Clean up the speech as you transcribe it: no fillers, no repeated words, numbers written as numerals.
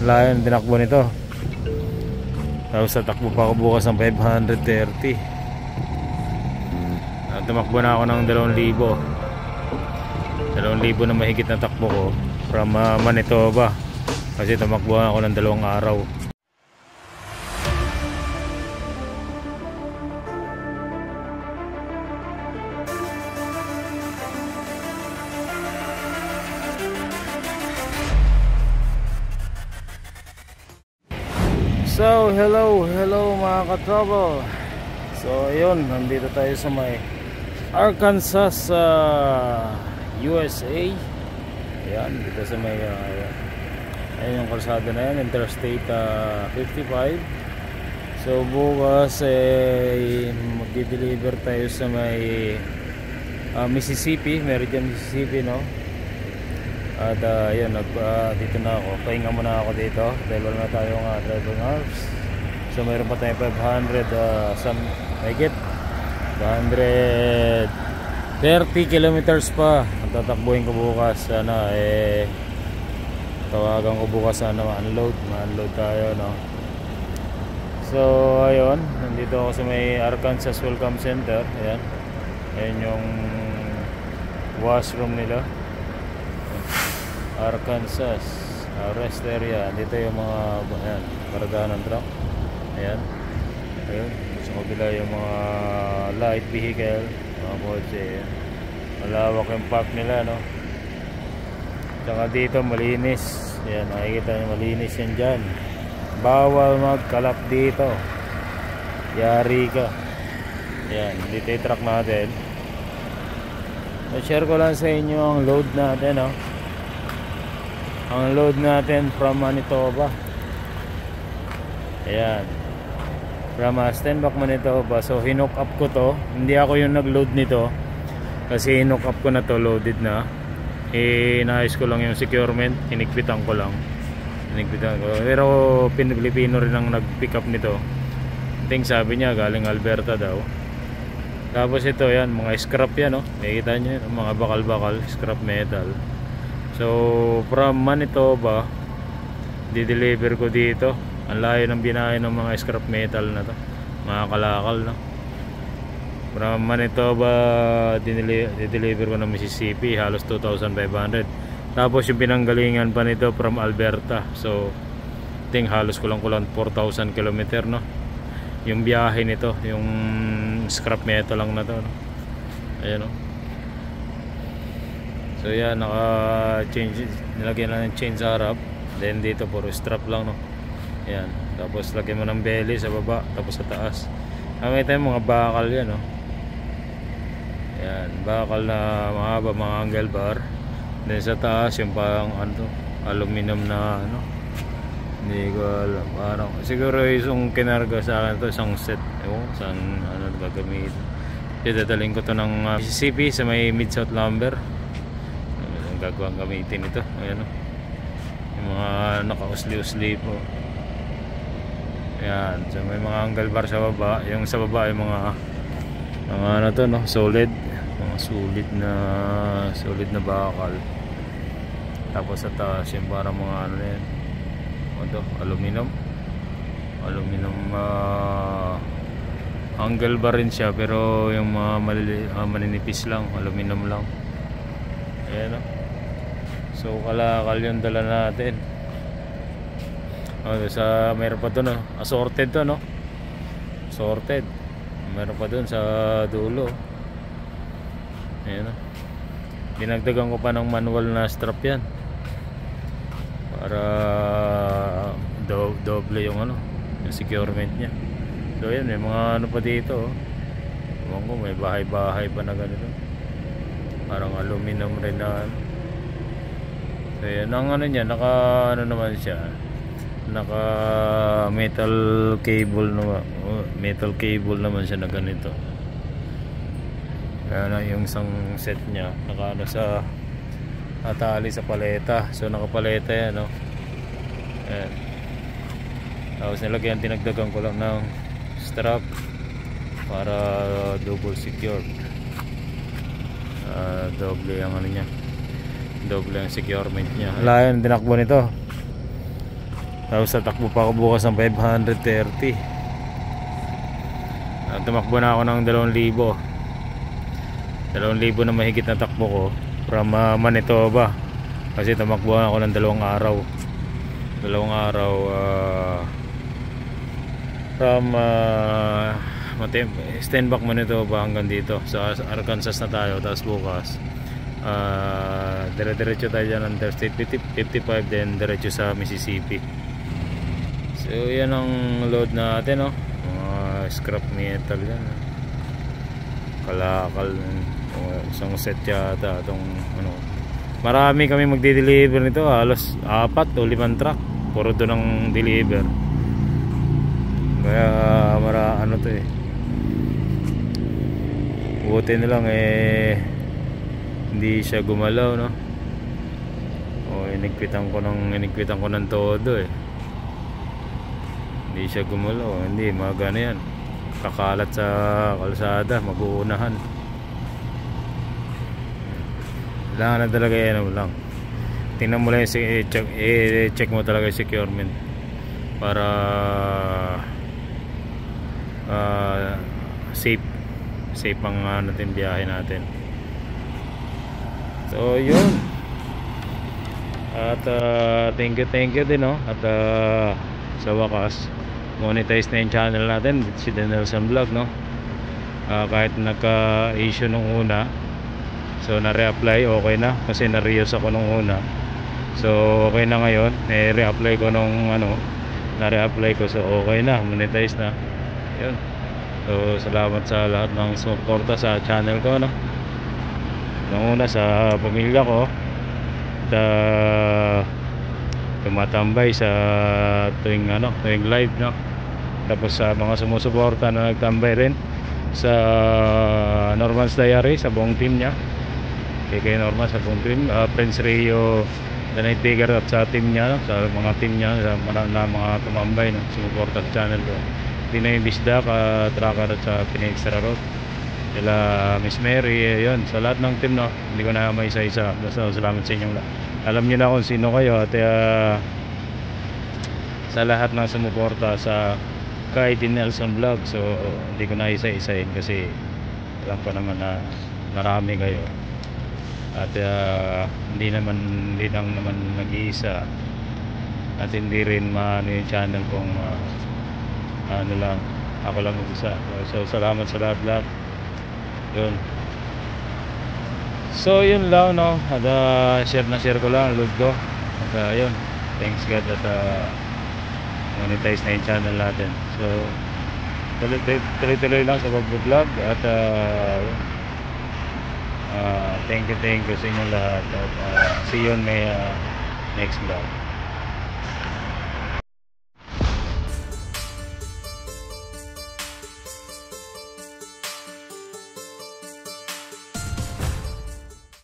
Layo ng tinakbo nito. Tapos sa takbo pa ako bukas ng 530. Tumakbo na ako ng 2,000. 2,000 na mahigit na takbo ko from Manitoba. Kasi tumakbo ako ng 2 araw. So, hello mga katrobo. So, ayun, nandito tayo sa may Arkansas, USA. Ayan, dito sa may ayun yung kalsada na yan, Interstate 55. So, bukas magdi-deliver tayo sa may Mississippi, Meridian, Mississippi, no? At yun, dito na ako. Pahinga muna ako dito dahil wala na tayong driving hours. So mayroon pa tayong 500 higit 130 kilometers pa ang tatakbuhin ko bukas. Sana tawagan ko bukas, sana ma-unload tayo, no? So ayun, nandito ako sa may Arkansas Welcome Center. Ayan, ayan yung washroom nila, Arkansas rest area. Dito yung mga karagahan ng truck. Ayan, ayun, sa kabila yung mga light vehicle, mga kotse. Malawak yung park nila, no? Tsaka dito malinis. Ayan, nakikita nyo, malinis yan dyan. Bawal magkalap dito, yari ka. Ayan, dito yung truck natin. I-share ko lang sa inyo ang load natin, no? Ang load natin from Manitoba. Ayan, from Stenbach, Manitoba. So hinook up ko to. Hindi ako yung nag-load nito, kasi hinook up ko na to, loaded na. Inaayos ko lang yung securement, hinigpitan ko lang. Pero Pilipino rin ang nag-pick up nito. I think sabi niya galing Alberta daw. Tapos ito, yan, mga scrap yan, no? Nakikita nyo yun, mga bakal-bakal, scrap metal. So from Manitoba, di-deliver ko dito. Ang layo ng binahe ng mga scrap metal na to, mga kalakal, no? From Manitoba, di-deliver ko ng Mississippi, halos 2,500. Tapos yung pinanggalingan pa nito from Alberta. So I think halos kulang 4,000 km, no? Yung biyahe nito, yung scrap metal lang na to, no? Ayan, no? So yan, naka-change, nilagyan na ng chain sa harap. Then dito puro strap lang, no? Yan, tapos lagyan mo ng belly sa baba, tapos sa taas. Nakita mo mga bakal yan, no? Yan, bakal na mahaba, mga angle bar. Then sa taas yung parang aluminum na hindi ko alam, parang siguro yung kinarga sa akin to, isang set, saan gagamitin. Dadalhin ko to ng Mississippi sa may Mid-South Lumber. Gagawang gamitin ito. Ayan, no? Yung mga naka-usli-usli po. Ayan, so may mga angle bar sa baba. Yung sa baba yung mga to, no? Solid, mga solid na bakal. Tapos sa taas yung parang mga yan, aluminum angle bar rin siya, pero yung mga maninipis lang, aluminum lang. Ayan, no? So kalakal yung dala natin. Mayroon pa doon, assorted to, no? Assorted. Mayroon pa doon sa dulo. Ayan, no? Dinagdagan ko pa ng manual na strap yan para doble yung yung securement nya. So yan, may mga pa dito, may bahay-bahay pa na ganito, parang aluminum rin na. So yan, ang niya, naka naman siya, naka metal cable naman siya na ganito. Kaya na yung isang set nya naka sa tali sa paleta. So nakapaleta yan, no? Ayan. Tapos nilagyan, dinagdagan ko lang ng strap para double secured. Doble ang niya, doble ang securement niya. Layo ng tinakbo nito. Tapos tatakbo pa ako bukas ng 530. Tumakbo na ako ng 2,000. 2,000 na mahigit na takbo ko from Manitoba. Kasi tumakbo ako ng 2 araw. 2 araw from Stenbach, Manitoba hanggang dito. So Arkansas na tayo. Tapos bukas dire-diretso tayo dyan ng Interstate 55, then diretso sa Mississippi. So yan ang load natin, no? Scrap metal yan, kalakal, isang set yata itong ano. Marami kami magdi-deliver nito, halos 4 o 5 truck puro doon ang deliver. Kaya ano to buti na lang hindi siya gumalaw, no? Inigpitan ko ng todo hindi siya gumalaw. Hindi magana yan, kakalat sa kalsada, mag-uunahan. Kailangan na talaga yan lang. Tingnan mo lang check mo talaga yung securement para safe ang natin biyahe natin. So yun, at thank you din, no? At sa wakas monetize na yung channel natin, si Denelson Vlog, no? Kahit nagka-issue nung una, so na-reapply, okay na kasi na-reuse ako nung una. So okay na ngayon, re-apply ko nung na-reapply ko, so okay na, monetize na. Yun. So salamat sa lahat ng suporta sa channel ko, no? Nung una sa pamilya ko, at tumatambay sa tuwing live, no? Tapos sa mga sumusuporta na nagtambay rin sa Norman's Diary, sa buong team niya, kay Norman, sa buong team, Prince Rio, The Night Digger, at sa team niya, no? Sa mga team niya, sa mga tumambay, no? Sumuporta sa channel ko, Pinoy Bisdak, Tracker, at sa Pinoy Extra Road, sila Miss Mary, yun, sa lahat ng team, no? Hindi ko na may isa-isa. Basta salamat sa inyong lahat. Alam niyo na kung sino kayo, at sa lahat ng sumuporta sa kay Denelson Vlog. So hindi ko na isa-isahin kasi alam ko naman na marami kayo, at hindi lang naman nag-iisa, at hindi rin yung channel kung lang ako lang mag-isa. So salamat sa lahat. Yun. So yun lang, no? At share ko lang load ko. At yun, thanks God at monetize na yung channel natin. So tuloy lang sa pag-vlog. At thank you sa inyo lahat. At see you on my next vlog.